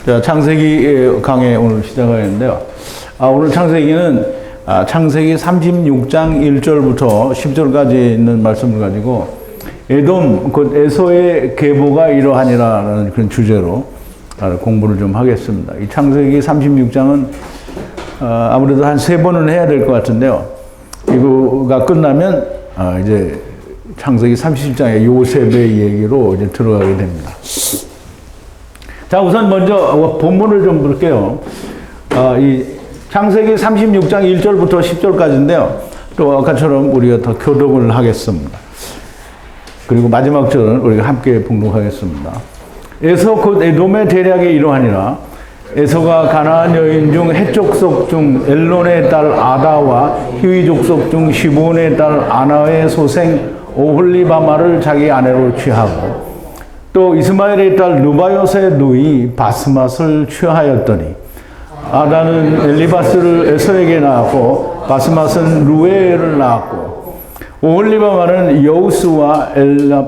자, 창세기 강의 오늘 시작하겠는데요. 오늘 창세기는 창세기 36장 1절부터 10절까지 있는 말씀을 가지고 에돔, 곧 에서의 계보가 이러하니라는 그런 주제로 공부를 좀 하겠습니다. 이 창세기 36장은 아무래도 한 3번은 해야 될 것 같은데요. 이거가 끝나면 이제 창세기 37장의 요셉의 얘기로 이제 들어가게 됩니다. 자, 우선 먼저 본문을 좀 볼게요. 이 창세기 36장 1절부터 10절까지인데요. 또 아까처럼 우리가 더 교독을 하겠습니다. 그리고 마지막 절은 우리가 함께 봉독하겠습니다. 에서 곧 에돔의 대략에 이러하니라. 에서가 가나안 여인 중 헷 족속 중 엘론의 딸 아다와 히위 족속 중 시브온의 딸 아나의 소생 오홀리바마를 자기 아내로 취하고 또 이스마엘의 딸 누바요스의 누이 바스맛을 취하였더니 아다는 엘리바스를 에서에게 낳았고 바스맛은 루에를 낳았고 오홀리바마는 여우스와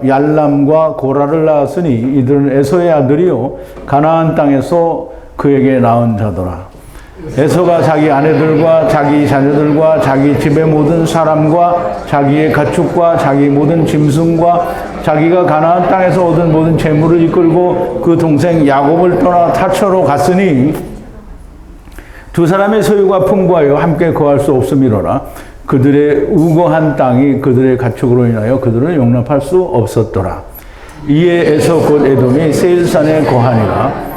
얄람과 고라를 낳았으니 이들은 에서의 아들이요 가나안 땅에서 그에게 낳은 자더라. 에서가 자기 아내들과 자기 자녀들과 자기 집의 모든 사람과 자기의 가축과 자기 모든 짐승과 자기가 가나안 땅에서 얻은 모든 재물을 이끌고 그 동생 야곱을 떠나 타처로 갔으니 두 사람의 소유가 풍부하여 함께 거할 수 없음이로라. 그들의 우거한 땅이 그들의 가축으로 인하여 그들을 용납할 수 없었더라. 이에 에서 곧 에돔이 세일산에 거하니라.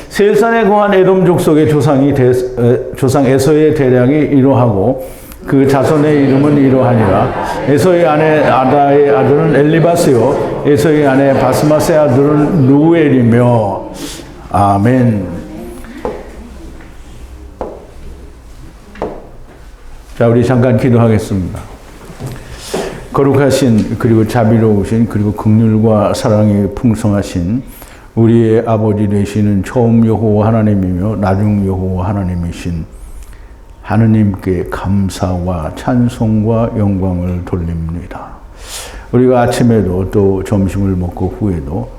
세일산에 거한 에돔 족속의 조상 에서의 대량이 이러하고 그 자손의 이름은 이러하니라. 에서의 아내 아다의 아들은 엘리바스요 에서의 아내 바스맛의 아들은 루엘이며. 아멘. 자, 우리 잠깐 기도하겠습니다. 거룩하신 그리고 자비로우신 그리고 긍휼과 사랑이 풍성하신 우리의 아버지 되시는 처음 여호와 하나님이며 나중 여호와 하나님이신 하느님께 감사와 찬송과 영광을 돌립니다. 우리가 아침에도 또 점심을 먹고 후에도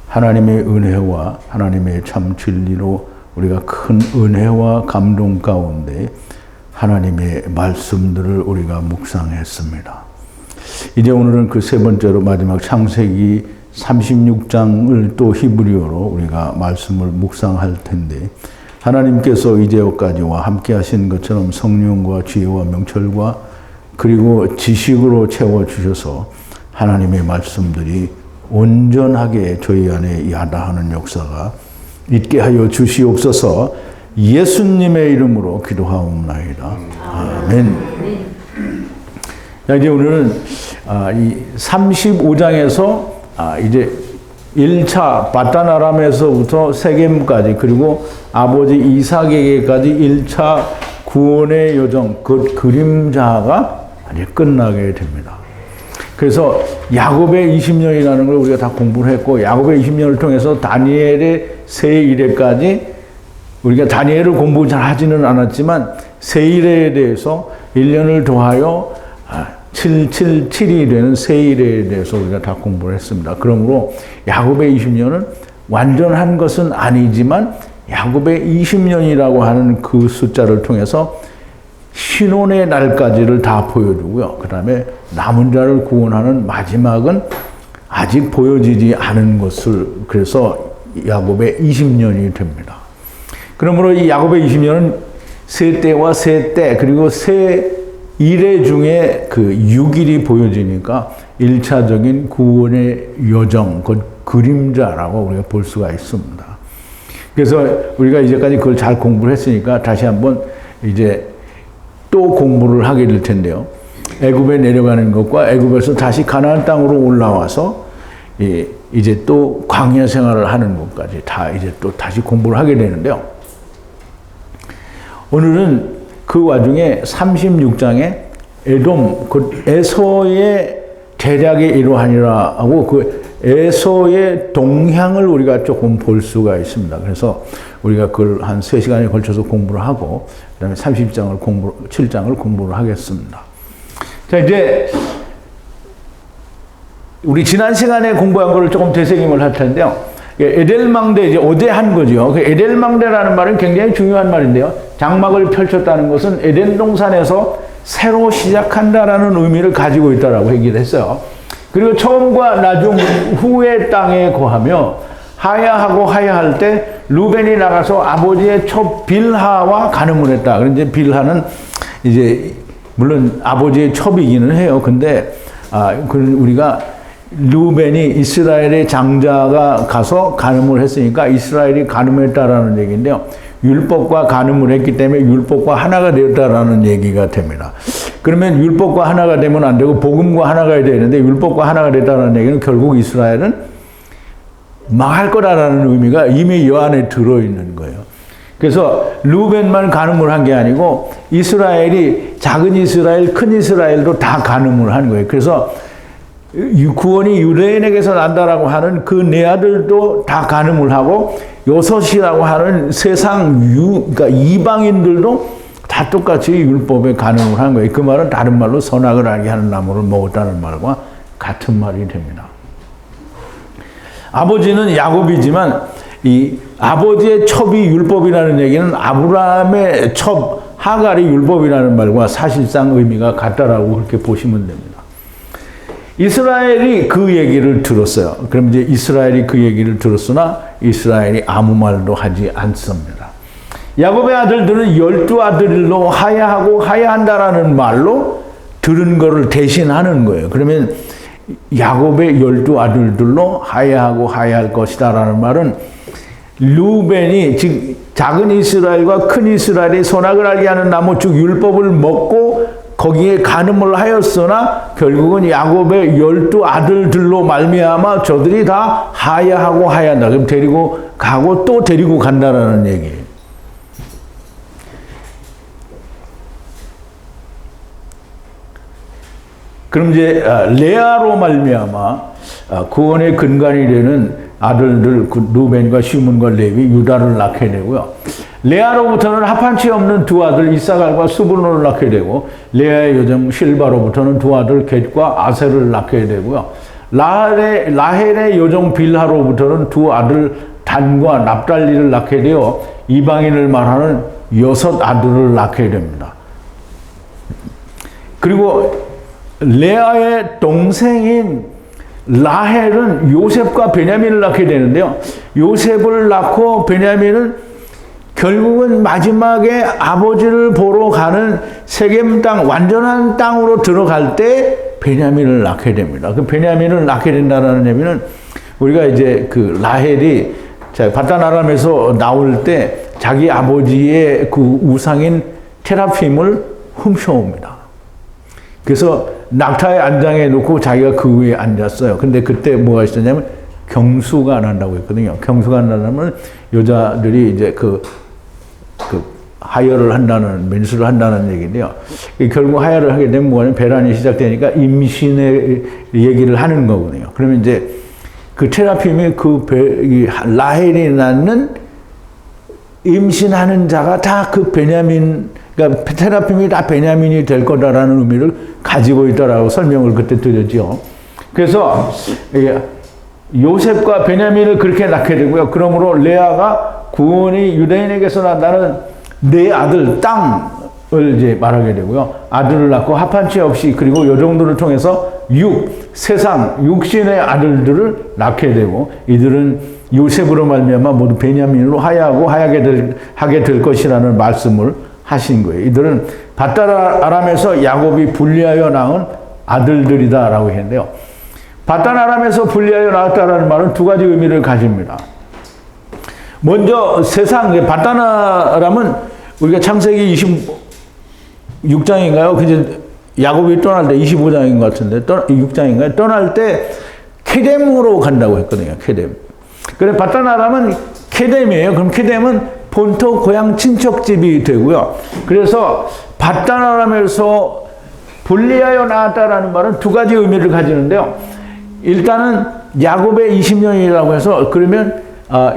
하나님의 은혜와 하나님의 참 진리로 우리가 큰 은혜와 감동 가운데 하나님의 말씀들을 우리가 묵상했습니다. 이제 오늘은 그 세 번째로 마지막 창세기 36장을 또 히브리어로 우리가 말씀을 묵상할 텐데 하나님께서 이제까지와 함께 하신 것처럼 성령과 지혜와 명철과 그리고 지식으로 채워주셔서 하나님의 말씀들이 온전하게 저희 안에 야다하는 역사가 있게 하여 주시옵소서. 예수님의 이름으로 기도하옵나이다. 아멘. 자, 이제 오늘은 이 35장에서 이제 1차 바단 아람에서부터 세겜까지 그리고 아버지 이삭에게까지 1차 구원의 여정, 그 그림자가 이제 끝나게 됩니다. 그래서 야곱의 20년이라는 걸 우리가 다 공부를 했고 야곱의 20년을 통해서 다니엘의 새 이래까지 우리가 다니엘을 공부 잘 하지는 않았지만 새 이래에 대해서 1년을 더하여 777이 되는 새 이래에 대해서 우리가 다 공부를 했습니다. 그러므로 야곱의 20년은 완전한 것은 아니지만 야곱의 20년이라고 하는 그 숫자를 통해서 신혼의 날까지를 다 보여주고요. 그 다음에 남은 자를 구원하는 마지막은 아직 보여지지 않은 것을 그래서 야곱의 20년이 됩니다. 그러므로 이 야곱의 20년은 세 때와 세 때 그리고 세 이래 중에 그 6일이 보여지니까 1차적인 구원의 여정, 그 그림자라고 우리가 볼 수가 있습니다. 그래서 우리가 이제까지 그걸 잘 공부를 했으니까 다시 한번 이제 또 공부를 하게 될 텐데요. 애굽에 내려가는 것과 애굽에서 다시 가나안 땅으로 올라와서 이제 또 광야 생활을 하는 것까지 다 이제 또 다시 공부를 하게 되는데요. 오늘은 그 와중에 36장에 에돔, 그 에서의 대략에 이러하니라 하고 그 에서의 동향을 우리가 조금 볼 수가 있습니다. 그래서 우리가 그걸 한 3시간에 걸쳐서 공부를 하고 그 다음에 7장을 공부를 하겠습니다. 자, 이제 우리 지난 시간에 공부한 거를 조금 되새김을 할 텐데요. 에델망대 이제 오대한 거죠. 그 에델망대라는 말은 굉장히 중요한 말인데요. 장막을 펼쳤다는 것은 에덴 동산에서 새로 시작한다라는 의미를 가지고 있다라고 얘기를 했어요. 그리고 처음과 나중 후의 땅에 거하며 하야하고 하야할 때 루벤이 나가서 아버지의 첩 빌하와 간음을 했다. 그런데 빌하는 이제 물론 아버지의 첩이기는 해요. 근데 우리가 루벤이 이스라엘의 장자가 가서 간음을 했으니까 이스라엘이 간음했다라는 얘기인데요. 율법과 간음을 했기 때문에 율법과 하나가 되었다라는 얘기가 됩니다. 그러면 율법과 하나가 되면 안 되고 복음과 하나가 되는데 율법과 하나가 됐다는 얘기는 결국 이스라엘은 망할 거라는 의미가 이미 이 안에 들어있는 거예요. 그래서 루벤만 간음을 한 게 아니고 이스라엘이 작은 이스라엘, 큰 이스라엘도 다 간음을 한 거예요. 그래서 구원이 유대인에게서 난다라고 하는 그 네 아들도 다 간음을 하고 요섯이라고 하는 세상 그러니까 이방인들도 다 똑같이 율법에 간음을 한 거예요. 그 말은 다른 말로 선악을 알게 하는 나무를 먹었다는 말과 같은 말이 됩니다. 아버지는 야곱이지만 이 아버지의 첩이 율법이라는 얘기는 아브라함의 첩 하갈이 율법이라는 말과 사실상 의미가 같다라고 그렇게 보시면 됩니다. 이스라엘이 그 얘기를 들었어요. 그럼 이제 이스라엘이 그 얘기를 들었으나 이스라엘이 아무 말도 하지 않습니다. 야곱의 아들들은 12아들로 하야하고 하야한다라는 말로 들은 거를 대신하는 거예요. 그러면 야곱의 12아들들로 하야하고 하야할 것이다라는 말은 루벤이 즉 작은 이스라엘과 큰 이스라엘이 선악을 알게 하는 나무 즉 율법을 먹고 거기에 간음을 하였으나 결국은 야곱의 12아들들로 말미암아 저들이 다 하야하고 하야한다. 그럼 데리고 가고 또 데리고 간다라는 얘기예요. 그럼 이제 레아로 말미암아 구원의 근간이 되는 아들들 루벤과 시몬과 레위, 유다를 낳게 되고요. 레아로부터는 합한치 없는 두 아들 이사갈과 스불론을 낳게 되고 레아의 여종 실바로부터는 두 아들 겟과 아셀을 낳게 되고요. 라헬의 여종 빌하로부터는 두 아들 단과 납달리를 낳게 되어 이방인을 말하는 6아들을 낳게 됩니다. 그리고 레아의 동생인 라헬은 요셉과 베냐민을 낳게 되는데요. 요셉을 낳고 베냐민은 결국은 마지막에 아버지를 보러 가는 세겜 땅, 완전한 땅으로 들어갈 때 베냐민을 낳게 됩니다. 그 베냐민을 낳게 된다는 의미는 우리가 이제 그 라헬이 바단 아람에서 나올 때 자기 아버지의 그 우상인 테라핌을 훔쳐옵니다. 그래서 낙타의 안장에 놓고 자기가 그 위에 앉았어요. 근데 그때 뭐가 있었냐면 경수가 난다고 했거든요. 경수가 난다면 여자들이 이제 그 하혈을 한다는, 맨수를 한다는 얘기인데요. 결국 하혈을 하게 되면 뭐냐면 배란이 시작되니까 임신의 얘기를 하는 거거든요. 그러면 이제 그 테라핌이 라헬이 낳는 임신하는 자가 다 그 베냐민, 그러니까 테라핌이 다 베냐민이 될 거다라는 의미를 가지고 있다라고 설명을 그때 드렸죠. 그래서 요셉과 베냐민을 그렇게 낳게 되고요. 그러므로 레아가 구원이 유대인에게서 난다는 네 아들 땅을 이제 말하게 되고요. 아들을 낳고 합한치 없이 그리고 여종들을 통해서 세상 육신의 아들들을 낳게 되고 이들은 요셉으로 말미암아 모두 베냐민으로 하게 될 것이라는 말씀을 하신 거예요. 이들은 바단 아람에서 야곱이 분리하여 낳은 아들들이다라고 했는데요. 바단 아람에서 분리하여 낳았다라는 말은 두 가지 의미를 가집니다. 먼저 세상 바단 아람은 우리가 창세기 26장인가요? 그제 야곱이 떠날 때 25장인 것 같은데 6장인가요? 떠날 때 케뎀으로 간다고 했거든요. 케뎀. 그래 바단 아람은 케뎀이에요. 그럼 케뎀은 본토 고향 친척집이 되고요. 그래서 바단 아람에서 분리하여 낳았다라는 말은 두 가지 의미를 가지는데요. 일단은 야곱의 20년이라고 해서 그러면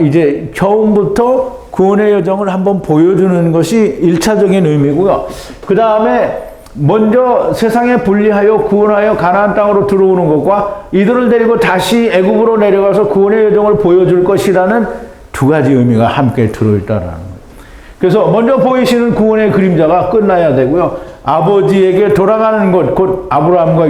이제 처음부터 구원의 여정을 한번 보여주는 것이 1차적인 의미고요. 그 다음에 먼저 세상에 분리하여 구원하여 가나안 땅으로 들어오는 것과 이들을 데리고 다시 애굽으로 내려가서 구원의 여정을 보여줄 것이라는 두 가지 의미가 함께 들어있다라는 거예요. 그래서 먼저 보이시는 구원의 그림자가 끝나야 되고요. 아버지에게 돌아가는 것, 곧 아브라함과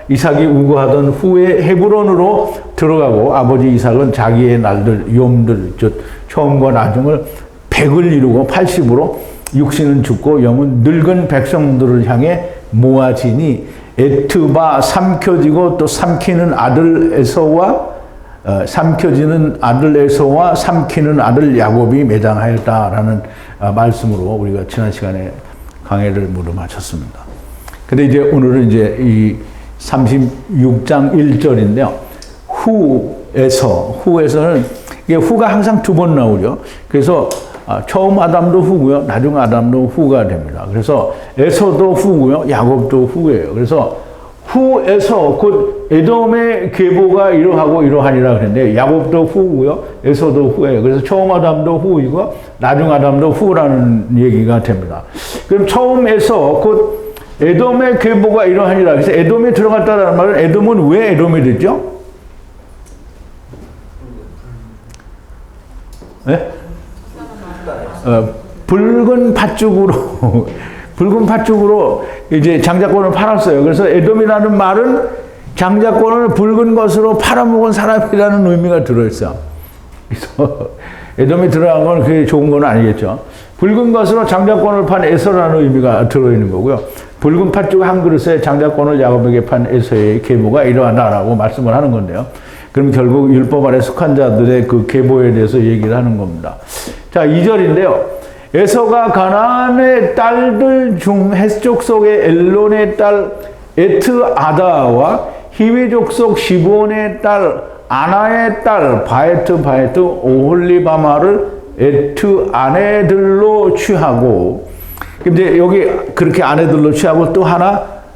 이삭이 우거하던 후에 헤브론으로 들어가고 아버지 이삭은 자기의 날들, 염들, 즉 처음과 나중을 100을 이루고 80으로 육신은 죽고 영은 늙은 백성들을 향해 모아지니 에트바 삼켜지고 또 삼키는 아들 에서와 삼켜지는 아들 에서와 삼키는 아들 야곱이 매장하였다라는 말씀으로 우리가 지난 시간에 강해를 모두 마쳤습니다. 근데 이제 오늘은 이제 이 36장 1절인데요. 후에서는 이게 후가 항상 두 번 나오죠. 그래서 처음 아담도 후고요. 나중 아담도 후가 됩니다. 그래서 에서도 후고요. 야곱도 후예요. 그래서 후에서 곧 에돔의 계보가 이러하고 이러하니라 그랬는데 야곱도 후고요. 에서도 후예요. 그래서 처음 아담도 후이고 나중 아담도 후라는 얘기가 됩니다. 그럼 처음에서 곧 에돔의 계보가 이러하니라. 그래서 에돔이 들어갔다는 말은 에돔은 왜 에돔이 됐죠? 네? 붉은 팥죽으로 이제 장자권을 팔았어요. 그래서 에돔이라는 말은 장자권을 붉은 것으로 팔아먹은 사람이라는 의미가 들어있어요. 그래서 에돔이 들어간 건 그게 좋은 건 아니겠죠. 붉은 것으로 장자권을 판 에서라는 의미가 들어있는 거고요. 붉은 팥죽 한 그릇에 장자권을 야곱에게 판 에서의 계보가 이러하다라고 말씀을 하는 건데요. 그럼 결국 율법 아래 속한 자들의 그 계보에 대해서 얘기를 하는 겁니다. 자, 2절인데요. 에서가 가나안의 딸들 중 헷 족속의 엘론의 딸 에트 아다와 히위 족속 시브온의 딸 아나의 딸 바에트 오홀리바마를 에트 아내들로 취하고, 근데 여기 그렇게 아내들로 취하고 또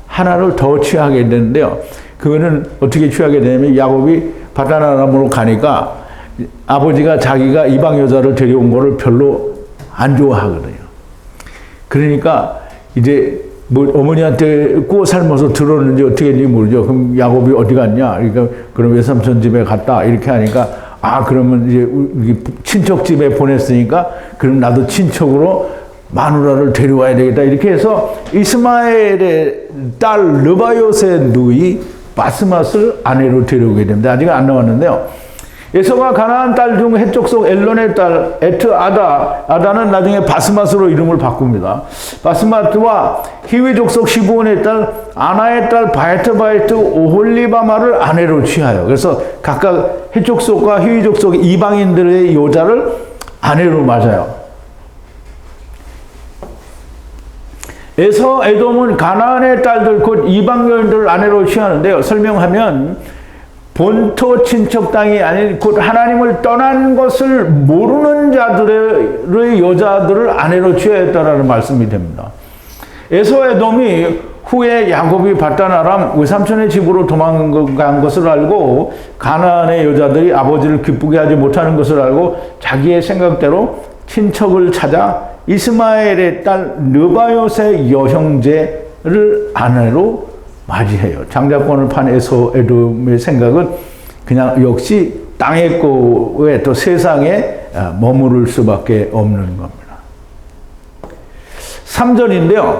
하나를 더 취하게 되는데요. 그거는 어떻게 취하게 되냐면 야곱이 바단 아람으로 가니까 아버지가 자기가 이방 여자를 데려온 거를 별로 안 좋아하거든요. 그러니까 이제 뭐 어머니한테 구워 삶아서 들었는지 어떻게 했는지 모르죠. 그럼 야곱이 어디 갔냐? 그러니까 그럼 외삼촌 집에 갔다 이렇게 하니까 그러면 이제 우리 친척 집에 보냈으니까 그럼 나도 친척으로 마누라를 데려와야 되겠다 이렇게 해서 이스마엘의 딸 르바요스의 누이 바스맛을 아내로 데려오게 됩니다. 아직 안 나왔는데요. 에서가 가나안 딸 중 헷 족속 엘론의 딸 에트 아다는 나중에 바스맛으로 이름을 바꿉니다. 바스맛과 히위 족속 시브온의 딸 아나의 딸 바에트 오홀리바마를 아내로 취하여, 그래서 각각 헷 족속과 히위 족속 이방인들의 여자를 아내로 맞아요. 에서 에돔은 가나안의 딸들 곧 이방 여인들을 아내로 취하는데요. 설명하면 본토 친척 땅이 아닌 곧 하나님을 떠난 것을 모르는 자들의 여자들을 아내로 취하였다라는 말씀이 됩니다. 에서 에돔이 후에 야곱이 바단 아람 외삼촌의 집으로 도망간 것을 알고 가나안의 여자들이 아버지를 기쁘게 하지 못하는 것을 알고 자기의 생각대로 친척을 찾아 이스마엘의 딸 느바요스의 여형제를 아내로 맞이해요. 장자권을 판 에서 에돔의 생각은 그냥 역시 땅의 거에 또 세상에 머무를 수밖에 없는 겁니다. 3절인데요.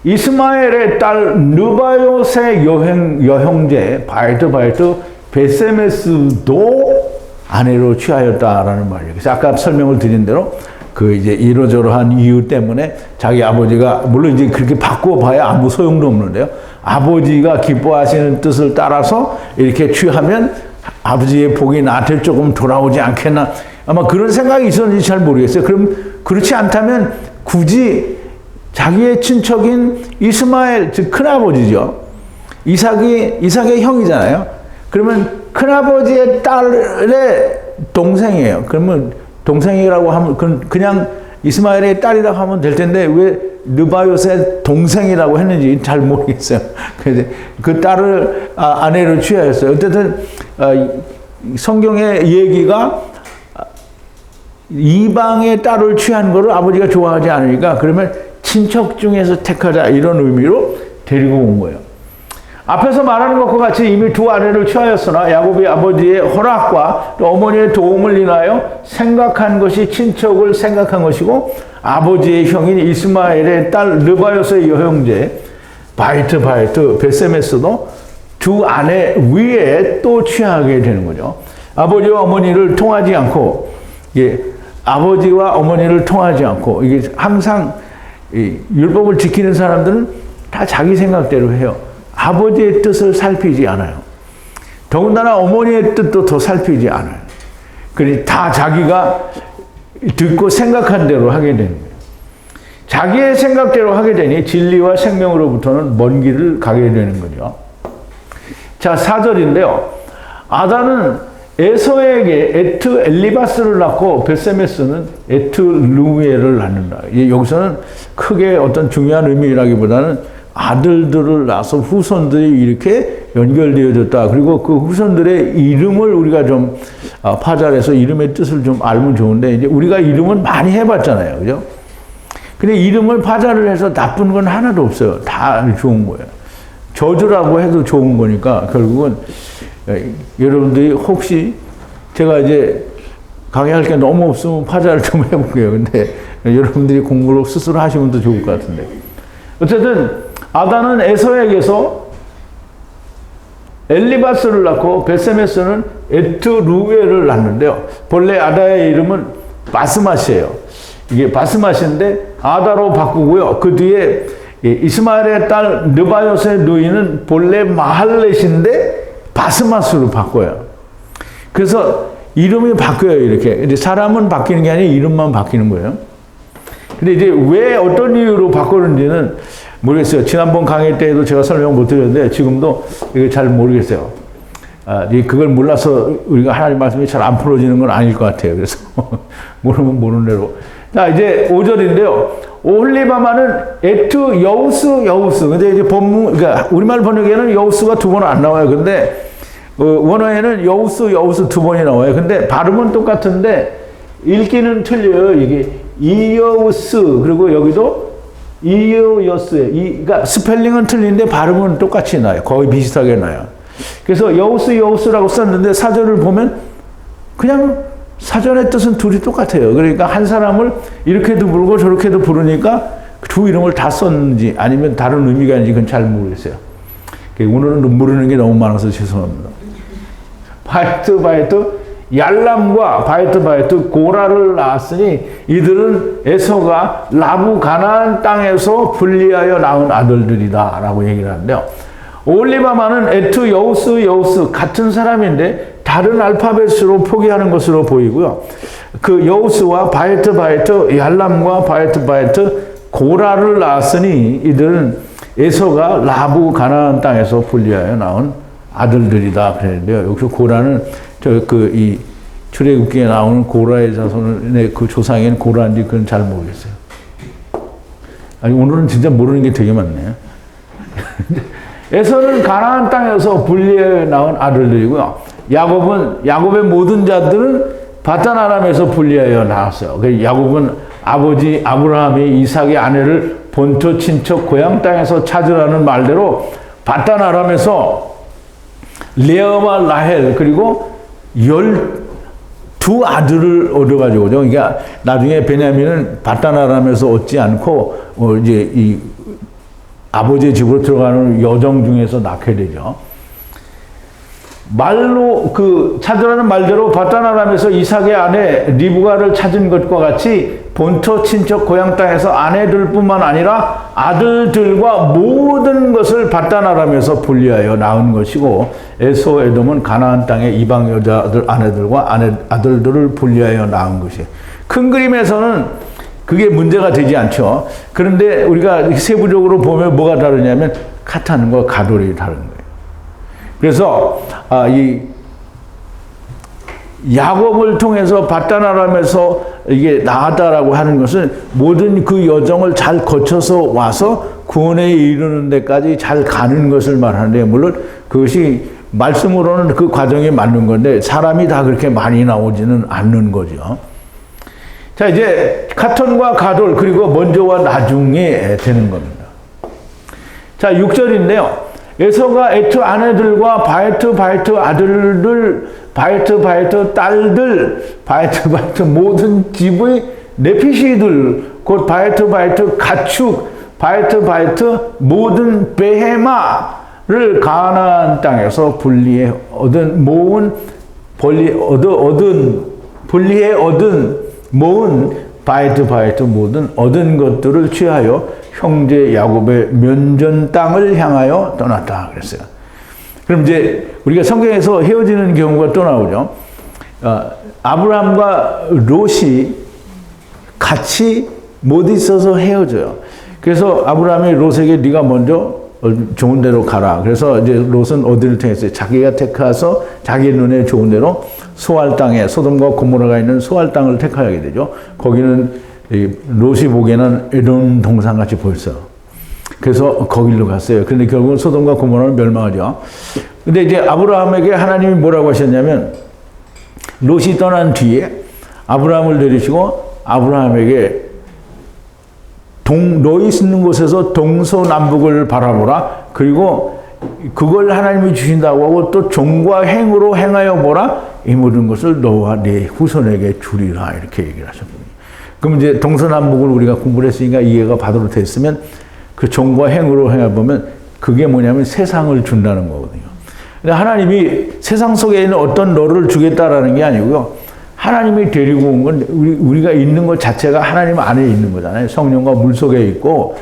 이스마엘의 딸 느바요스의 여형제 바에트 베세메스도 아내로 취하였다라는 말이에요. 그래서 아까 설명을 드린 대로 그 이제 이러저러한 이유 때문에 자기 아버지가 물론 이제 그렇게 바꿔봐야 아무 소용도 없는데요. 아버지가 기뻐하시는 뜻을 따라서 이렇게 취하면 아버지의 복이 나한테 조금 돌아오지 않겠나, 아마 그런 생각이 있었는지 잘 모르겠어요. 그럼 그렇지 않다면 굳이 자기의 친척인 이스마엘, 즉 큰아버지죠. 이삭의 형이잖아요. 그러면 큰아버지의 딸의 동생이에요. 그러면 동생이라고 하면 그냥 이스마엘의 딸이라고 하면 될 텐데 왜 느바요스의 동생이라고 했는지 잘 모르겠어요. 그래서 그 딸을 아내로 취하였어요. 어쨌든 성경의 얘기가 이방의 딸을 취한 거를 아버지가 좋아하지 않으니까 그러면 친척 중에서 택하자 이런 의미로 데리고 온 거예요. 앞에서 말하는 것과 같이 이미 두 아내를 취하였으나 야곱이 아버지의 허락과 또 어머니의 도움을 인하여 생각한 것이 친척을 생각한 것이고 아버지의 형인 이스마엘의 딸 르바요스의 여형제 바이트 베세메스도 두 아내 위에 또 취하게 되는 거죠. 아버지와 어머니를 통하지 않고 아버지와 어머니를 통하지 않고 이게 항상 율법을 지키는 사람들은 다 자기 생각대로 해요. 아버지의 뜻을 살피지 않아요. 더군다나 어머니의 뜻도 더 살피지 않아요. 그러니 다 자기가 듣고 생각한 대로 하게 되는 거예요. 자기의 생각대로 하게 되니 진리와 생명으로부터는 먼 길을 가게 되는 거죠. 자, 4절인데요. 아다는 에서에게 에트 엘리바스를 낳고 베세메스는 에트 루에를 낳는다. 여기서는 크게 어떤 중요한 의미라기보다는 아들들을 낳아서 후손들이 이렇게 연결되어졌다. 그리고 그 후손들의 이름을 우리가 좀 파잘해서 이름의 뜻을 좀 알면 좋은데 이제 우리가 이름은 많이 해봤잖아요, 그죠? 근데 이름을 파잘을 해서 나쁜 건 하나도 없어요. 다 좋은 거예요. 저주라고 해도 좋은 거니까 결국은 여러분들이 혹시 제가 이제 강의할 게 너무 없으면 파잘을 좀 해볼게요. 근데 여러분들이 공부를 스스로 하시면 더 좋을 것 같은데. 어쨌든 아다는 에서에게서 엘리바스를 낳고 베세메스는 에트루엘을 낳는데요. 본래 아다의 이름은 바스맛이에요. 이게 바스맛인데 아다로 바꾸고요. 그 뒤에 이스마엘의 딸 느바요스의 누이는 본래 마할렛인데 바스맛으로 바꿔요. 그래서 이름이 바뀌어요. 이렇게. 근데 사람은 바뀌는 게 아니라 이름만 바뀌는 거예요. 근데 이제 왜 어떤 이유로 바꾸는지는 모르겠어요. 지난번 강의 때에도 제가 설명 못 드렸는데 지금도 이게 잘 모르겠어요. 그걸 몰라서 우리가 하나님 말씀이 잘 안 풀어지는 건 아닐 것 같아요. 그래서 모르면 모르는 대로. 자, 이제 5절인데요. 오홀리바마는 에트 여우스. 근데 이제 그러니까 우리말 번역에는 여우스가 두 번 안 나와요. 근데 원어에는 여우스 두 번이 나와요. 근데 발음은 똑같은데 읽기는 틀려요. 이게 이여우스 그리고 여기도 이여우스예요. 그러니까 스펠링은 틀린데 발음은 똑같이 나요. 거의 비슷하게 나요. 그래서 여우스라고 썼는데 사전을 보면 그냥 사전의 뜻은 둘이 똑같아요. 그러니까 한 사람을 이렇게도 부르고 저렇게도 부르니까 두 이름을 다 썼는지 아니면 다른 의미가 있는지 그건 잘 모르겠어요. 오늘은 모르는 게 너무 많아서 죄송합니다. 바이트 얄람과 바이트 고라를 낳았으니 이들은 에서가 라부 가나안 땅에서 분리하여 낳은 아들들이다 라고 얘기를 하는데요. 오홀리바마는 에트 여우스 같은 사람인데 다른 알파벳으로 포기하는 것으로 보이고요. 그 여우스와 바이트 얄람과 바이트 고라를 낳았으니 이들은 에서가 라부 가나안 땅에서 분리하여 낳은 아들들이다 그랬는데요. 여기서 고라는 이 출애굽기에 나오는 고라의 자손의 그 조상인 고라인지 그건 잘 모르겠어요. 아니 오늘은 진짜 모르는 게 되게 많네요. 에서는 가나안 땅에서 분리해 낳은 아들들이고요. 야곱의 모든 자들은 바단 아람에서 분리하여 낳았어요. 야곱은 아버지 아브라함이 이삭의 아내를 본토 친척 고향 땅에서 찾으라는 말대로 바단 아람에서 레아와 라헬 그리고 12아들을 얻어가지고 그러니까 나중에 베냐민은 바단 아람에서 얻지 않고 이제 이 아버지의 집으로 들어가는 여정 중에서 낳게 되죠. 말로 찾으라는 말대로 바단 아람에서 이삭의 아내 리브가를 찾은 것과 같이 본토 친척 고향 땅에서 아내들뿐만 아니라 아들들과 모든 것을 바단 아람에서 분리하여 낳은 것이고 에서 에돔은 가나안 땅의 이방 여자들 아내들과 아들들을 분리하여 낳은 것이에요. 큰 그림에서는 그게 문제가 되지 않죠. 그런데 우리가 세부적으로 보면 뭐가 다르냐면 카탄과 가돌이 다른 거예요. 그래서 이 야곱을 통해서 바단 아람에서 이게 나왔다라고 하는 것은 모든 그 여정을 잘 거쳐서 와서 구원에 이르는 데까지 잘 가는 것을 말하는데 물론 그것이 말씀으로는 그 과정이 맞는 건데 사람이 다 그렇게 많이 나오지는 않는 거죠. 자, 이제 가톤과 가돌, 그리고 먼저와 나중이 되는 겁니다. 자, 6절인데요. 에서가 에트 아내들과 바이트 아들들, 바이트 딸들, 바이트 모든 집의 네피시들, 곧 바이트 가축, 바이트 모든 베헤마를 가나안 땅에서 분리해 얻은 모은 바이트 모든 얻은 것들을 취하여 형제 야곱의 면전 땅을 향하여 떠났다 그랬어요. 그럼 이제 우리가 성경에서 헤어지는 경우가 또 나오죠. 아브라함과 롯이 같이 못 있어서 헤어져요. 그래서 아브라함이 롯에게 네가 먼저 좋은 데로 가라. 그래서 이제 롯은 어디를 택했어요? 자기가 택해서 자기 눈에 좋은 데로 소알 땅에, 소돔과 고모라가 있는 소알 땅을 택하게 되죠. 거기는 롯이 보기에는 에돔 동산같이 보였어요. 그래서 거기로 갔어요. 그런데 결국은 소돔과 고모라는 멸망하죠. 근데 이제 아브라함에게 하나님이 뭐라고 하셨냐면, 롯이 떠난 뒤에 아브라함을 내리시고 아브라함에게 너희 있는 곳에서 동서남북을 바라보라. 그리고 그걸 하나님이 주신다고 하고 또 종과 행으로 행하여 보라. 이 모든 것을 너와 네 후손에게 주리라. 이렇게 얘기를 하셨거든요. 그럼 이제 동서남북을 우리가 공부를 했으니까 이해가 바로 됐으면 그 종과 행으로 행해보면 그게 뭐냐면 세상을 준다는 거거든요. 근데 하나님이 세상 속에 있는 어떤 너를 주겠다라는 게 아니고요. 하나님이 데리고 온 건 우리가 있는 것 자체가 하나님 안에 있는 거잖아요. 성령과 물 속에 있고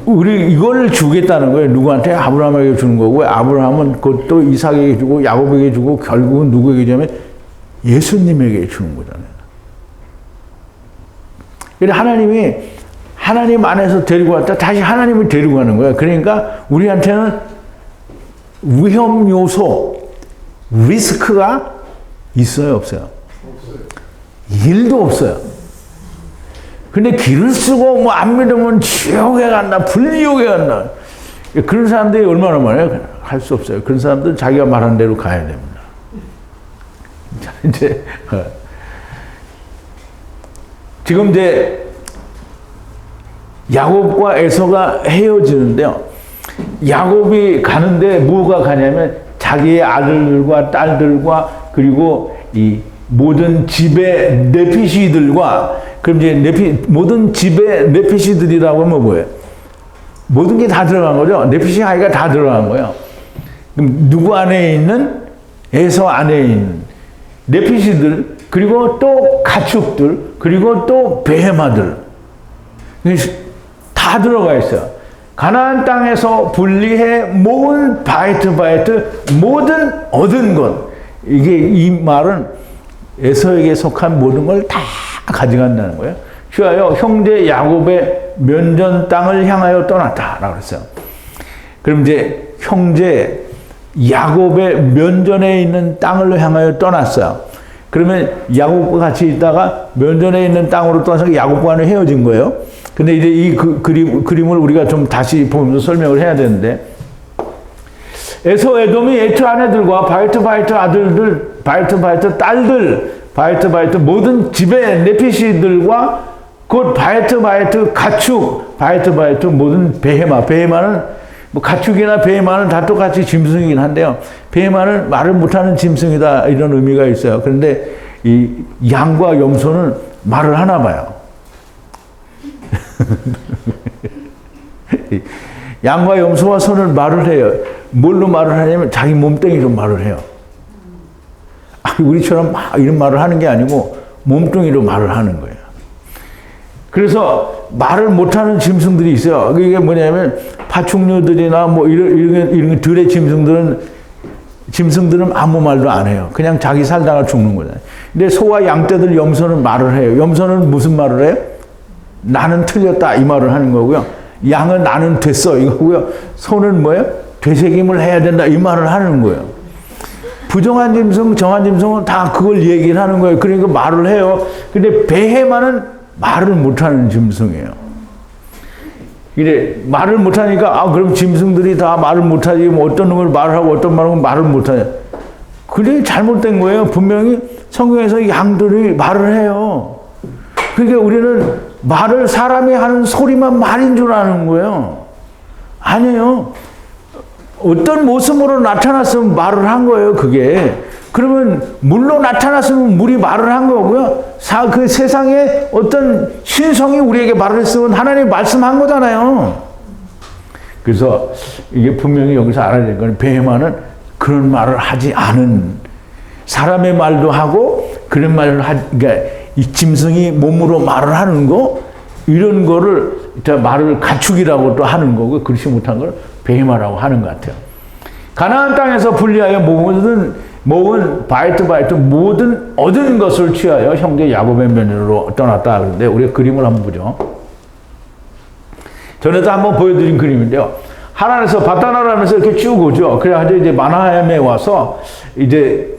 우리 이걸 주겠다는 거예요. 누구한테? 아브라함에게 주는 거고, 아브라함은 그것도 이삭에게 주고 야곱에게 주고 결국은 누구에게 주냐면 예수님에게 주는 거잖아요. 그래서 하나님이 하나님 안에서 데리고 왔다 다시 하나님을 데리고 가는 거예요. 그러니까 우리한테는 위험 요소, 리스크가 있어요, 없어요? 일도 없어요. 근데 길을 쓰고 뭐 안 믿으면 지옥에 간다, 불지옥에 간다. 그런 사람들이 얼마나 많아요? 할 수 없어요. 그런 사람들은 자기가 말한 대로 가야 됩니다. 자, 이제 지금 이제 야곱과 에서가 헤어지는데요. 야곱이 가는데 뭐가 가냐면 자기의 아들들과 딸들과 그리고 이 모든 집의 네피시들과, 그럼 이제 모든 집의 네피시들이라고 하면 뭐예요? 모든 게 다 들어간 거죠. 네피시 아이가 다 들어간 거예요. 그럼 누구 안에 있는? 에서 안에 있는 네피시들, 그리고 또 가축들, 그리고 또 베헤마들 다 들어가 있어요. 가나안 땅에서 분리해 모은 바이트 모든 얻은 것. 이게 이 말은 에서에게 속한 모든 걸 다 가져간다는 거예요. 취하여 형제 야곱의 면전 땅을 향하여 떠났다라고 그랬어요. 그럼 이제 형제 야곱의 면전에 있는 땅을 향하여 떠났어요. 그러면 야곱과 같이 있다가 면전에 있는 땅으로 떠나서 야곱과는 헤어진 거예요. 근데 이제 이 그림을 우리가 좀 다시 보면서 설명을 해야 되는데, 에서 에돔이 에트 아내들과 바이트 아들들, 바이트 딸들, 바이트 모든 집의 네피시들과 곧 바이트 가축, 바이트 모든 베헤마는 뭐 가축이나 베헤마는 다 똑같이 짐승이긴 한데요. 베헤마는 말을 못하는 짐승이다 이런 의미가 있어요. 그런데 이 양과 염소는 말을 하나 봐요. 양과 염소와 소는 말을 해요. 뭘로 말을 하냐면 자기 몸뚱이로 말을 해요. 우리처럼 막 이런 말을 하는 게 아니고 몸뚱이로 말을 하는 거예요. 그래서 말을 못하는 짐승들이 있어요. 이게 뭐냐면 파충류들이나 뭐 이런 들의 짐승들은 아무 말도 안 해요. 그냥 자기 살다가 죽는 거잖아요. 근데 소와 양떼들, 염소는 말을 해요. 염소는 무슨 말을 해요? 나는 틀렸다 이 말을 하는 거고요. 양은 나는 됐어 이거고요. 소는 뭐예요? 되새김을 해야 된다 이 말을 하는 거예요. 부정한 짐승, 정한 짐승은 다 그걸 얘기를 하는 거예요. 그러니까 말을 해요. 근데 베헤마는 말을 못하는 짐승이에요. 이래 말을 못하니까 그럼 짐승들이 다 말을 못하지, 뭐 어떤 놈을 말을 하고 어떤 말을 못하냐. 그게 잘못된 거예요. 분명히 성경에서 양들이 말을 해요. 그러니까 우리는 말을 사람이 하는 소리만 말인 줄 아는 거예요. 아니에요. 어떤 모습으로 나타났으면 말을 한 거예요, 그게. 그러면 물로 나타났으면 물이 말을 한 거고요. 그 세상에 어떤 신성이 우리에게 말을 했으면 하나님이 말씀한 거잖아요. 그래서 이게 분명히 여기서 알아야 될 건 베헤마는 그런 말을 하지 않은, 사람의 말도 하고 그런 말을 그러니까 이 짐승이 몸으로 말을 하는 거, 이런 거를 말을 가축이라고 또 하는 거고, 그렇지 못한 걸 베헤마라고 하는 것 같아요. 가나안 땅에서 분리하여 모든 바이트 모든 얻은 것을 취하여 형제 야곱의 면으로 떠났다. 그런데 우리가 그림을 한번 보죠. 전에도 한번 보여드린 그림인데요. 하나님께서 바다나라면서 이렇게 쭉 오죠. 그래가지고 이제 마나하임에 와서 이제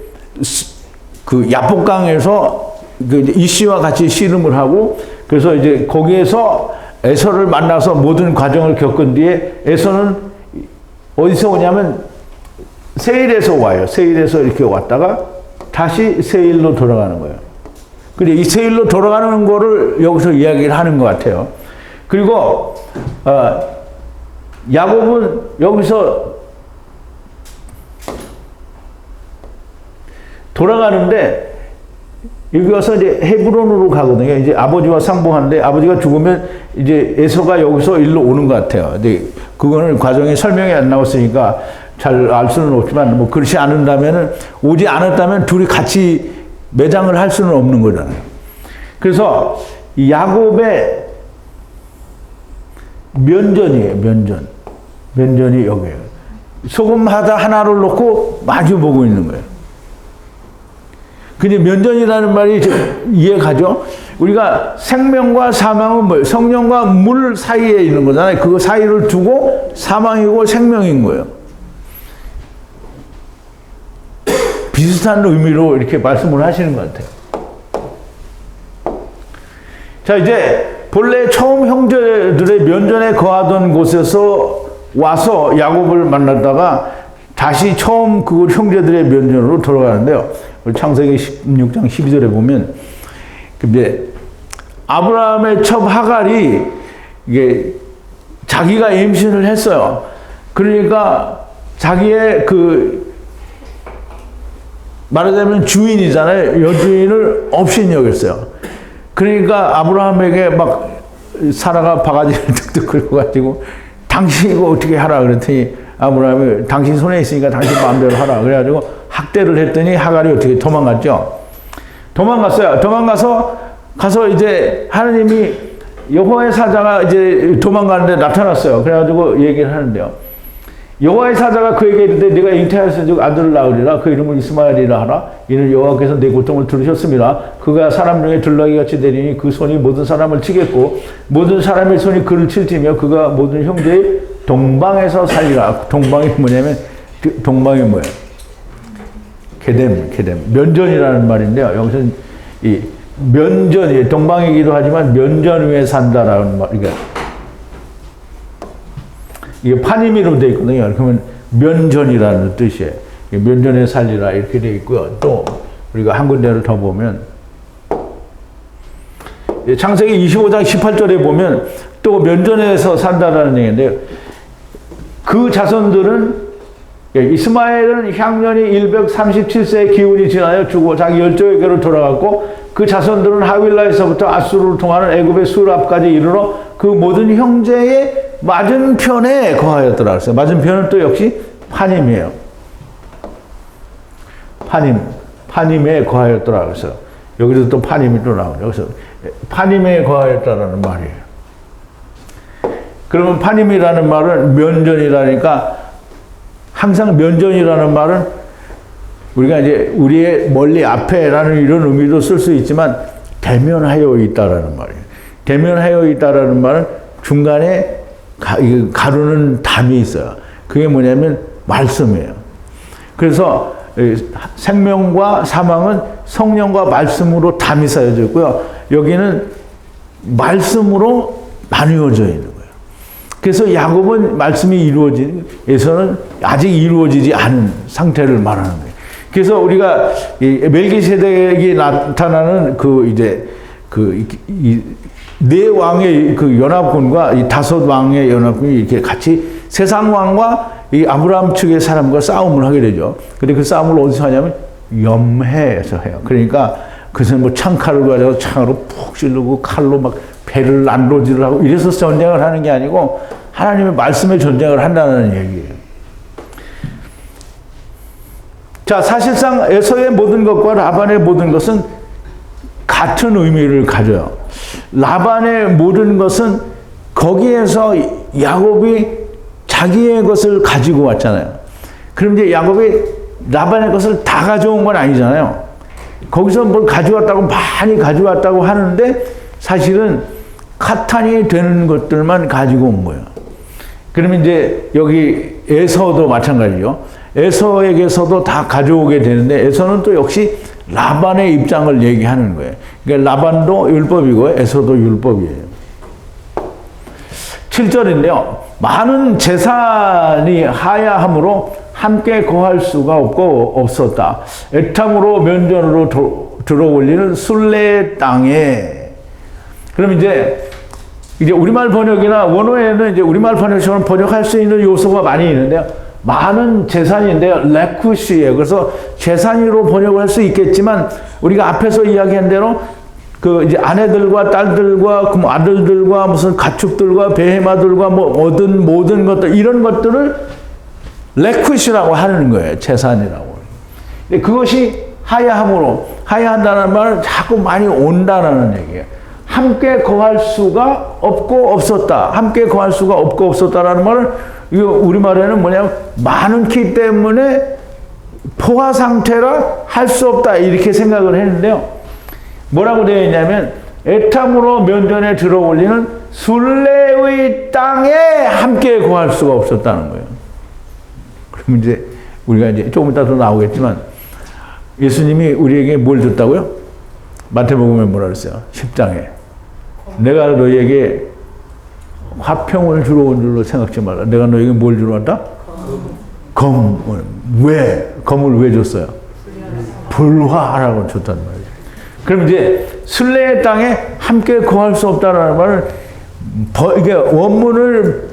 그 야복강에서 그 이씨와 같이 씨름을 하고, 그래서 이제 거기에서 에서를 만나서 모든 과정을 겪은 뒤에 에서는 어디서 오냐면 세일에서 와요. 세일에서 이렇게 왔다가 다시 세일로 돌아가는 거예요. 근데 이 세일로 돌아가는 거를 여기서 이야기를 하는 것 같아요. 그리고 야곱은 여기서 돌아가는데 여기 와서 이제 헤브론으로 가거든요. 이제 아버지와 상봉하는데 아버지가 죽으면 이제 에서가 여기서 일로 오는 것 같아요. 근데 그거는 과정에 설명이 안 나왔으니까 잘 알 수는 없지만, 뭐 그렇지 않은다면은, 오지 않았다면 둘이 같이 매장을 할 수는 없는 거잖아요. 그래서 이 야곱의 면전이에요. 면전이 여기에요. 소금 하나를 놓고 마주 보고 있는 거예요. 근데 면전이라는 말이 이해가죠? 우리가 생명과 사망은 뭐예요? 성령과 물 사이에 있는 거잖아요. 그 사이를 두고 사망이고 생명인 거예요. 비슷한 의미로 이렇게 말씀을 하시는 것 같아요. 자, 이제 본래 처음 형제들의 면전에 거하던 곳에서 와서 야곱을 만났다가 다시 처음 그 형제들의 면전으로 돌아가는데요. 창세기 16장 12절에 보면, 근데 아브라함의 첩 하갈이 이게 자기가 임신을 했어요. 그러니까 자기의 말하자면 주인이잖아요. 여주인을 업신 여겼어요. 그러니까 아브라함에게 막 사라가 바가지를 툭툭 긁어가지고 당신이 이거 어떻게 하라 그랬더니 아브라함이 당신 손에 있으니까 당신 마음대로 하라 그래가지고 학대를 했더니 하갈이 어떻게 도망갔죠. 도망갔어요. 가서 이제 하나님이 여호와의 사자가 이제 도망가는데 나타났어요. 그래가지고 얘기를 하는데요. 여호와의 사자가 그에게 이르되 네가 잉태하여서 아들을 낳으리라. 그 이름을 이스마엘이라 하라. 이는 여호와께서 네 고통을 들으셨습니다. 그가 사람 중에 들나귀같이 되리니 그 손이 모든 사람을 치겠고 모든 사람의 손이 그를 칠지며 그가 모든 형제의 동방에서 살리라. 동방이 뭐냐면 동방이 뭐예요? 게뎀 면전이라는 말인데요. 여기서는 이 면전이 동방이기도 하지만 면전 위에 산다라는 말. 이게 파니미로 되어 있거든요. 그러면 면전이라는 뜻이에요. 면전에 살리라 이렇게 되어 있고요. 또 우리가 한 군데를 더 보면 창세기 25장 18절에 보면 또 면전에서 산다라는 얘기인데요. 그 자손들은 이스마엘은 향년이 137세의 기운이 지나여 죽어 자기 열조에게로 돌아갔고 그 자손들은 하윌라에서부터 아수르를 통하는 애굽의 수랍까지 이르러 그 모든 형제의 맞은편에 거하였더라 그랬어요. 맞은편은 또 역시 파님이에요. 파님에 거하였더라 그랬어요. 여기서 또 파님이 또 나오죠. 그래서 파님에 거하였다라는 말이에요. 그러면 파님이라는 말은 면전이라니까 항상 면전이라는 말은 우리가 이제 우리의 멀리 앞에라는 이런 의미도 쓸 수 있지만 대면하여 있다라는 말이에요. 대면하여 있다라는 말은 중간에 가르는 담이 있어요. 그게 뭐냐면 말씀이에요. 그래서 생명과 사망은 성령과 말씀으로 담이 쌓여져 있고요. 여기는 말씀으로 나누어져 있는 거예요. 그래서 야곱은 말씀이 에서는 아직 이루어지지 않은 상태를 말하는 거예요. 그래서 우리가 멜기세덱이 나타나는 네 왕의 그 연합군과 이 다섯 왕의 연합군이 이렇게 같이 세상 왕과 이 아브라함 측의 사람과 싸움을 하게 되죠. 근데 그 싸움을 어디서 하냐면 염해에서 해요. 그러니까 그것은 뭐 창칼을 가지고 창으로 푹 찌르고 칼로 막 배를 난도질을 하고 이래서 전쟁을 하는 게 아니고 하나님의 말씀에 전쟁을 한다는 얘기예요. 자, 사실상 에서의 모든 것과 라반의 모든 것은 같은 의미를 가져요. 라반의 모든 것은 거기에서 야곱이 자기의 것을 가지고 왔잖아요. 그럼 이제 야곱이 라반의 것을 다 가져온 건 아니잖아요. 거기서 뭘 가져왔다고 많이 가져왔다고 하는데 사실은 카탄이 되는 것들만 가지고 온 거예요. 그러면 이제 여기 에서도 마찬가지죠. 에서에게서도 다 가져오게 되는데 에서는 또 역시 라반의 입장을 얘기하는 거예요. 그러니까 라반도 율법이고 에서도 율법이에요. 7절인데요. 많은 재산이 하야함으로 함께 거할 수가 없었다. 애탐으로 면전으로 들어올리는 순례 땅에. 그럼 이제 우리말 번역이나 원어에는 이제 우리말 번역처럼 번역할 수 있는 요소가 많이 있는데요. 많은 재산인데요. 레쿠시예요. 그래서 재산으로 번역을 할 수 있겠지만 우리가 앞에서 이야기한 대로 그 이제 아내들과 딸들과 그 아들들과 무슨 가축들과 베헤마들과 뭐 얻은 모든 것들 이런 것들을 레쿠시라고 하는 거예요. 재산이라고. 그것이 하야함으로 하야한다는 말은 자꾸 많이 온다라는 얘기예요. 함께 거할 수가 없고 없었다. 함께 거할 수가 없고 없었다라는 말은 이거 우리말에는 뭐냐면 많기 때문에 포화 상태라 할 수 없다 이렇게 생각을 했는데요. 뭐라고 되어 있냐면 애탐으로 면전에 들어올리는 순례의 땅에 함께 거할 수가 없었다는 거예요. 그럼 이제 우리가 이제 조금 이따 더 나오겠지만 예수님이 우리에게 뭘 줬다고요? 마태복음에 뭐라 그랬어요? 10장에 내가 너희에게 화평을 주러 온 줄로 생각지 말라. 내가 너에게 뭘 주러 왔다? 검. 왜? 검을 왜 줬어요? 불화라고 줬단 말이에요. 그럼 이제 순례의 땅에 함께 거할 수 없다라는 말은 이게 원문을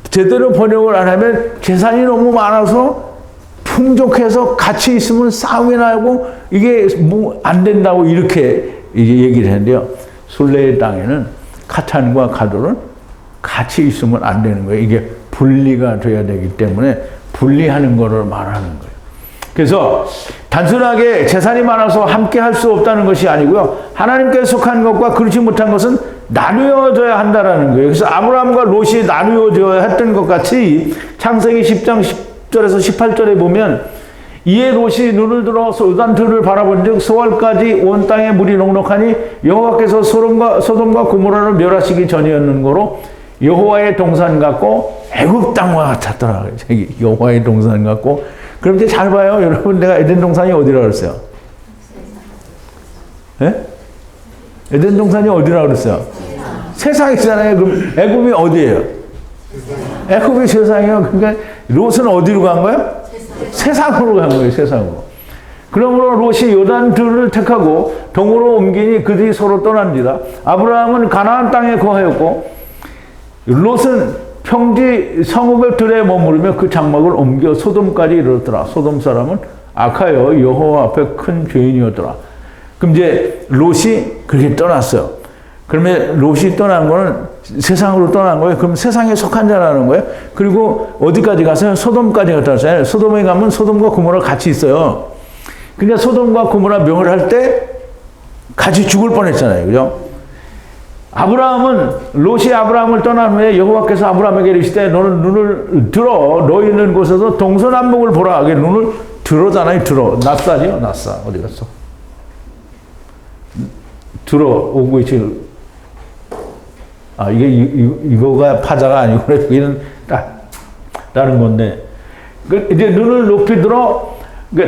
제대로 번역을 안 하면 재산이 너무 많아서 풍족해서 같이 있으면 싸움이 나고 이게 뭐 안 된다고 이렇게 얘기를 했는데요. 순례의 땅에는 카탄과 가돌은 같이 있으면 안 되는 거예요. 이게 분리가 돼야 되기 때문에 분리하는 거를 말하는 거예요. 그래서 단순하게 재산이 많아서 함께 할 수 없다는 것이 아니고요. 하나님께 속한 것과 그렇지 못한 것은 나누어져야 한다는 거예요. 그래서 아브라함과 롯이 나누어져야 했던 것 같이 창세기 10장 10절에서 18절에 보면 이에 롯이 눈을 들어 요단들을 바라본즉 소알까지 온 땅에 물이 넉넉하니 여호와께서 소돔과 고모라를 멸하시기 전이었는고로 여호와의 동산 같고 애굽 땅과 같았더라. 여호와의 동산 같고. 그럼 이제 잘 봐요. 여러분 내가 에덴 동산이 어디라고 그랬어요? 예? 에덴 동산이 어디라고 그랬어요? 세상이잖아요. 그럼 애굽이 어디예요? 애굽이 세상이에요. 그러니까 롯은 어디로 간 거예요? 세상으로 간 거예요. 세상으로. 그러므로 롯이 요단들을 택하고 동으로 옮기니 그들이 서로 떠난지라. 아브라함은 가나안 땅에 거하였고 롯은 평지 성읍의 들에 머무르며 그 장막을 옮겨 소돔까지 이르렀더라. 소돔 사람은 악하여 여호와 앞에 큰 죄인이었더라. 그럼 이제 롯이 그렇게 떠났어요. 그러면 롯이 떠난 거는 세상으로 떠난 거예요. 그럼 세상에 속한 자라는 거예요. 그리고 어디까지 갔어요? 소돔까지 갔다 왔잖아요. 소돔에 가면 소돔과 고모라 같이 있어요. 그러니까 소돔과 고모라 명을 할 때 같이 죽을 뻔했잖아요. 그죠? 롯이 아브라함을 떠난 후에 여호와께서 아브라함에게 이르시되 너는 눈을 들어 너희 있는 곳에서 동서남북을 보라. 하게 눈을 들어잖아요. 들어. 낯사죠? 낯사. 어디 갔어? 들어오고 있지. 아, 이거가 파자가 아니고, 여기는 다른 건데. 이제 눈을 높이 들어,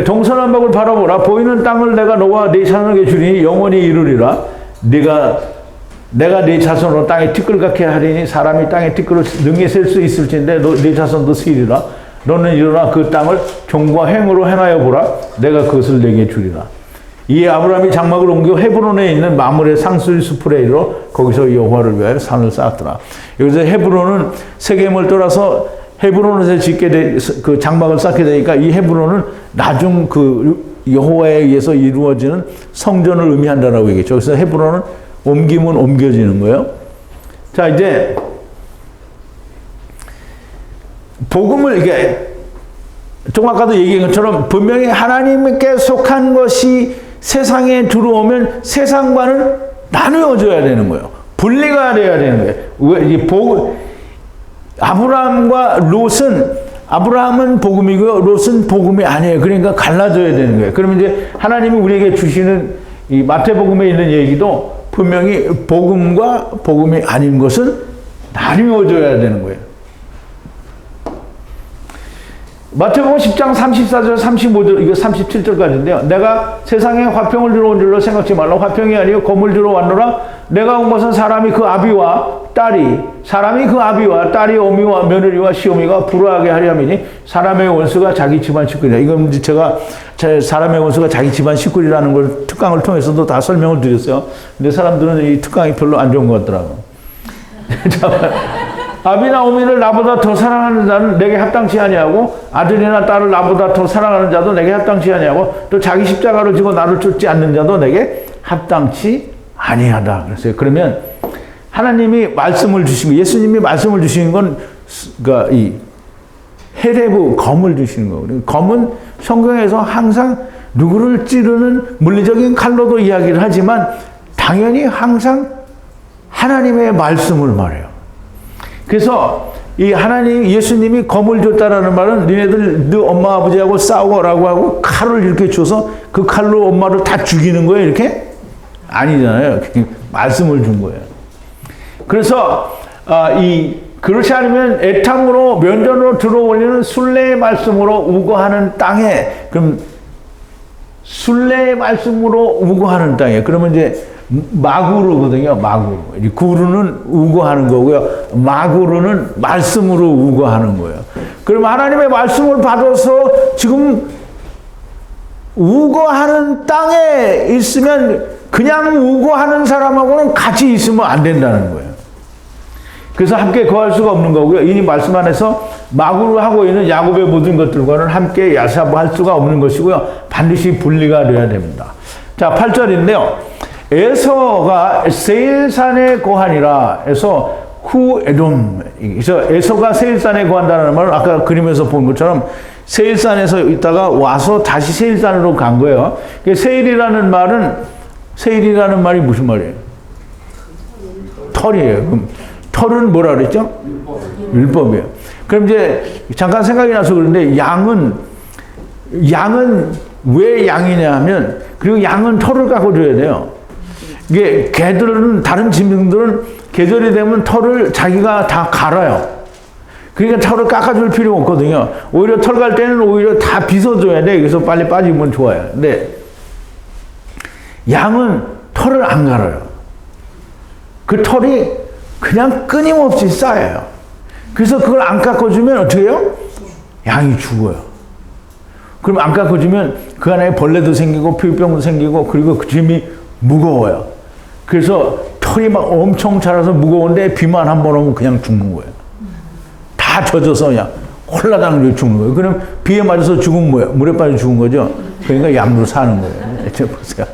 동서남북을 바라보라. 보이는 땅을 내가 너와 네 자손에게 주리니 영원히 이루리라. 내가 네 자손으로 땅에 티끌같게 하리니 사람이 땅에 티끌을 능히 셀 수 있을진데 네 자손도 쓰리라. 너는 일어나 그 땅을 종과 행으로 행하여 보라. 내가 그것을 내게 주리라. 이 아브라함이 장막을 옮겨 헤브론에 있는 마므레 상수리 숲으로 이르러 거기서 여호와를 위하여 산을 쌓았더라. 여기서 헤브론은 세겜을 떠나서 헤브론에서 그 장막을 쌓게 되니까 이 헤브론은 나중 그 여호와에 의해서 이루어지는 성전을 의미한다라고 얘기했죠. 그래서 헤브론은 옮기면 옮겨지는 거예요. 자, 이제 복음을 이게 좀 아까도 얘기한 것처럼 분명히 하나님께 속한 것이 세상에 들어오면 세상과는 나누어져야 되는 거예요. 분리가 돼야 되는 거예요. 왜 아브라함과 롯은 아브라함은 복음이고요, 롯은 복음이 아니에요. 그러니까 갈라져야 되는 거예요. 그러면 이제 하나님이 우리에게 주시는 이 마태복음에 있는 얘기도 분명히 복음과 복음이 아닌 것은 나누어져야 되는 거예요. 마태복음 10장 34절, 35절, 이거 37절까지인데요. 내가 세상에 화평을 주러 온 줄로 생각지 말라. 화평이 아니요 검을 주러 왔노라. 내가 온 것은 사람이 그 아비와 딸이 어미와 며느리와 시어미가 불화하게 하려 함이니 사람의 원수가 자기 집안 식구이라. 이건 제가 사람의 원수가 자기 집안 식구이라는 걸 특강을 통해서도 다 설명을 드렸어요. 근데 사람들은 이 특강이 별로 안 좋은 것 같더라고요. 아비나 어미를 나보다 더 사랑하는 자는 내게 합당치 아니하고 아들이나 딸을 나보다 더 사랑하는 자도 내게 합당치 아니하고 또 자기 십자가를 지고 나를 쫓지 않는 자도 내게 합당치 아니하다. 그랬어요. 그러면 하나님이 말씀을 주신 거, 예수님이 말씀을 주시는 건 그러니까 이 헤레브 검을 주시는 거거든요. 검은 성경에서 항상 누구를 찌르는 물리적인 칼로도 이야기를 하지만 당연히 항상 하나님의 말씀을 말해요. 그래서 이 하나님, 예수님이 검을 줬다라는 말은 니네들 너 엄마 아버지하고 싸우라고 하고 칼을 이렇게 줘서 그 칼로 엄마를 다 죽이는 거예요, 이렇게? 아니잖아요. 말씀을 준 거예요. 그래서 그렇지 않으면 애탐으로 면전으로 들어올리는 순례의 말씀으로 우거하는 땅에, 그럼 순례의 말씀으로 우거하는 땅에, 그러면 이제 마구르거든요. 마구르. 구르는 우거하는 거고요. 마구르는 말씀으로 우거하는 거예요. 그럼 하나님의 말씀을 받아서 지금 우거하는 땅에 있으면 그냥 우거하는 사람하고는 같이 있으면 안 된다는 거예요. 그래서 함께 거할 수가 없는 거고요. 이미 말씀 안에서 마구르 하고 있는 야곱의 모든 것들과는 함께 야사부할 수가 없는 것이고요. 반드시 분리가 되어야 됩니다. 자, 8절인데요. 에서가 세일산에 거하니라. 에서 후 에돔. 그래서 에서가 세일산에 거한다는 말은 아까 그림에서 본 것처럼 세일산에서 있다가 와서 다시 세일산으로 간 거예요. 세일이라는 말이 무슨 말이에요? 털이에요. 그럼 털은 뭐라 그랬죠? 율법이에요. 그럼 이제 잠깐 생각이 나서 그런데 양은 왜 양이냐 하면, 그리고 양은 털을 깎아줘야 돼요. 이게 개들은, 다른 짐승들은 계절이 되면 털을 자기가 다 갈아요. 그러니까 털을 깎아줄 필요 없거든요. 오히려 털 갈 때는 오히려 다 빗어줘야 돼. 그래서 빨리 빠지면 좋아요. 근데 양은 털을 안 갈아요. 그 털이 그냥 끊임없이 쌓여요. 그래서 그걸 안 깎아주면 어떻게 해요? 양이 죽어요. 그럼 안 깎아주면 그 안에 벌레도 생기고 피부병도 생기고, 그리고 그 짐이 무거워요. 그래서 털이 막 엄청 자라서 무거운데 비만 한 번 오면 그냥 죽는 거예요. 다 젖어서 그냥 홀라당 죽는 거예요. 그럼 비에 맞아서 죽은 거예요. 물에 빠져 죽은 거죠. 그러니까 양으로 사는 거예요. 보세요.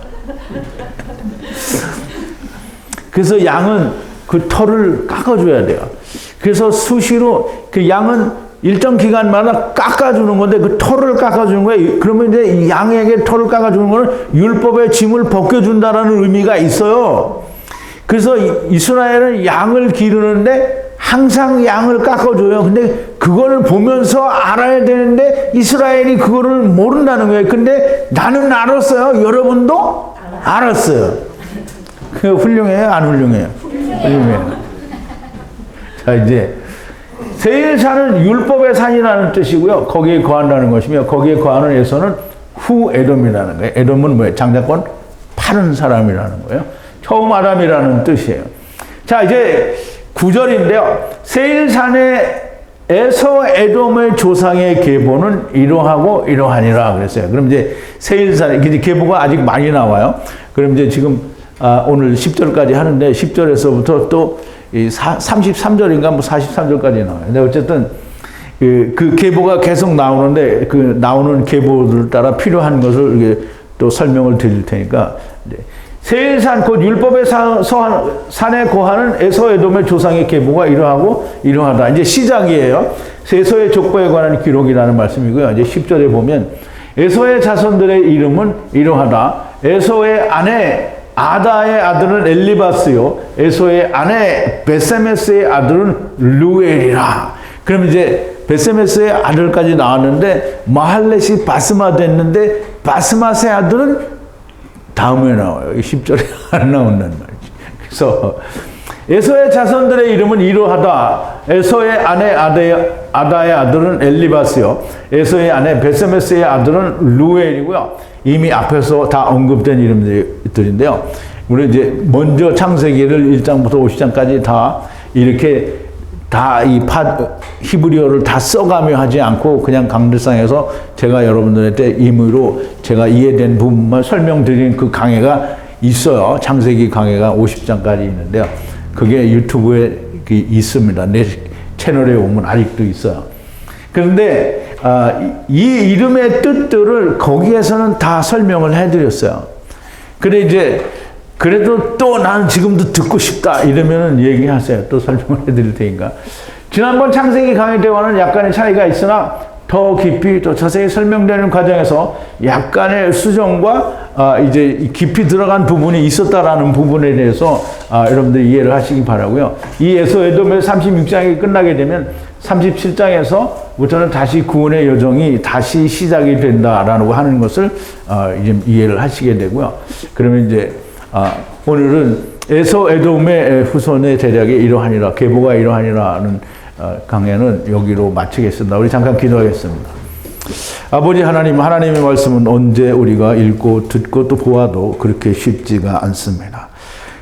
그래서 양은 그 털을 깎아줘야 돼요. 그래서 수시로 그 양은 일정 기간마다 깎아주는 건데 그 털을 깎아주는 거예요. 그러면 이제 양에게 털을 깎아주는 거는 율법의 짐을 벗겨준다라는 의미가 있어요. 그래서 이스라엘은 양을 기르는데 항상 양을 깎아줘요. 근데 그걸 보면서 알아야 되는데 이스라엘이 그거를 모른다는 거예요. 근데 나는 알았어요. 여러분도 알았어요. 그 훌륭해요? 안 훌륭해요? 훌륭해요. 자, 이제 세일산은 율법의 산이라는 뜻이고요. 거기에 거한다는 것이며, 거기에 거하는 에서는 후 에돔이라는 거예요. 에돔은 뭐예요? 장자권 파는 사람이라는 거예요. 처음 아담이라는 뜻이에요. 자, 이제 9절인데요. 세일산에 에서 에돔의 조상의 계보는 이러하고 이러하니라 그랬어요. 그럼 이제 세일산, 계보가 아직 많이 나와요. 그럼 이제 지금 오늘 10절까지 하는데 10절에서부터 또 33절인가 뭐 43절까지 나와요. 근데 어쨌든 그 계보가 계속 나오는데 그 나오는 계보들 따라 필요한 것을 이게 또 설명을 드릴 테니까 세일산 곧 율법의 산에 거하는 에서 에돔의 조상의 계보가 이러하고 이러하다. 이제 시작이에요. 에서의 족보에 관한 기록이라는 말씀이고요. 이제 10절에 보면 에서의 자손들의 이름은 이러하다. 에서의 아내 아다의 아들은 엘리바스요. 에서의 아내 베세메스의 아들은 루엘이라. 그럼 이제 베세메스의 아들까지 나왔는데 마할렛이 바스마 됐는데 바스맛의 아들은 다음에 나와요. 10절에 안 나온단 말이지. 그래서 에서의 자손들의 이름은 이러하다. 에서의 아내 아다의 아들은 엘리바스요. 에서의 아내 베세메스의 아들은 루엘이고요. 이미 앞에서 다 언급된 이름들인데요. 우리 이제 먼저 창세기를 1장부터 50장까지 다 이렇게 다 이 히브리어를 다 써가며 하지 않고 그냥 강들상에서 제가 여러분들한테 임의로 제가 이해된 부분만 설명드린 그 강해가 있어요. 창세기 강해가 50장까지 있는데요. 그게 유튜브에 있습니다. 내 채널에 오면 아직도 있어요. 그런데 이 이름의 뜻들을 거기에서는 다 설명을 해드렸어요. 그래 이제 그래도 또 나는 지금도 듣고 싶다 이러면은 얘기하세요. 또 설명을 해드릴 테니까. 지난번 창세기 강의 때와는 약간의 차이가 있으나 더 깊이 또 자세히 설명되는 과정에서 약간의 수정과 이제 깊이 들어간 부분이 있었다라는 부분에 대해서 여러분들이 이해를 하시기 바라고요. 이 에서 에돔의 36장이 끝나게 되면 37장에서부터는 다시 구원의 여정이 다시 시작이 된다라고 하는 것을 이제 이해를 하시게 되고요. 그러면 이제 오늘은 에서 에돔의 후손의 대략이 이러하니라, 계보가 이러하니라는 강해는 여기로 마치겠습니다. 우리 잠깐 기도하겠습니다. 아버지 하나님, 하나님의 말씀은 언제 우리가 읽고 듣고 또 보아도 그렇게 쉽지가 않습니다.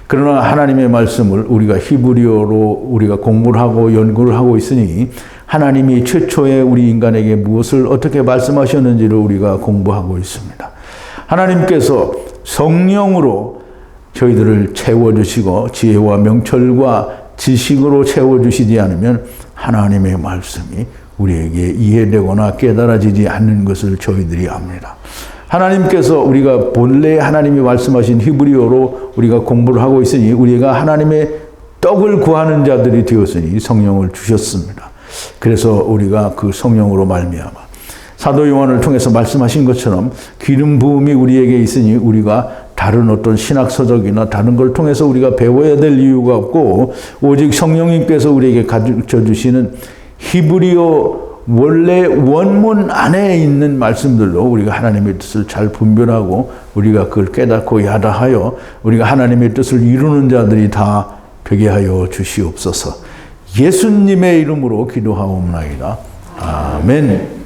그러나 하나님의 말씀을 우리가 히브리어로 우리가 공부를 하고 연구를 하고 있으니 하나님이 최초에 우리 인간에게 무엇을 어떻게 말씀하셨는지를 우리가 공부하고 있습니다. 하나님께서 성령으로 저희들을 채워주시고 지혜와 명철과 지식으로 채워주시지 않으면 하나님의 말씀이 우리에게 이해되거나 깨달아지지 않는 것을 저희들이 압니다. 하나님께서 우리가 본래 하나님이 말씀하신 히브리어로 우리가 공부를 하고 있으니 우리가 하나님의 떡을 구하는 자들이 되었으니 성령을 주셨습니다. 그래서 우리가 그 성령으로 말미암아 사도 요한을 통해서 말씀하신 것처럼 기름 부음이 우리에게 있으니 우리가 다른 어떤 신학 서적이나 다른 걸 통해서 우리가 배워야 될 이유가 없고 오직 성령님께서 우리에게 가르쳐 주시는 히브리어 원래 원문 안에 있는 말씀들로 우리가 하나님의 뜻을 잘 분별하고 우리가 그걸 깨닫고 야다하여 우리가 하나님의 뜻을 이루는 자들이 다 되게 하여 주시옵소서. 예수님의 이름으로 기도하옵나이다. 아멘.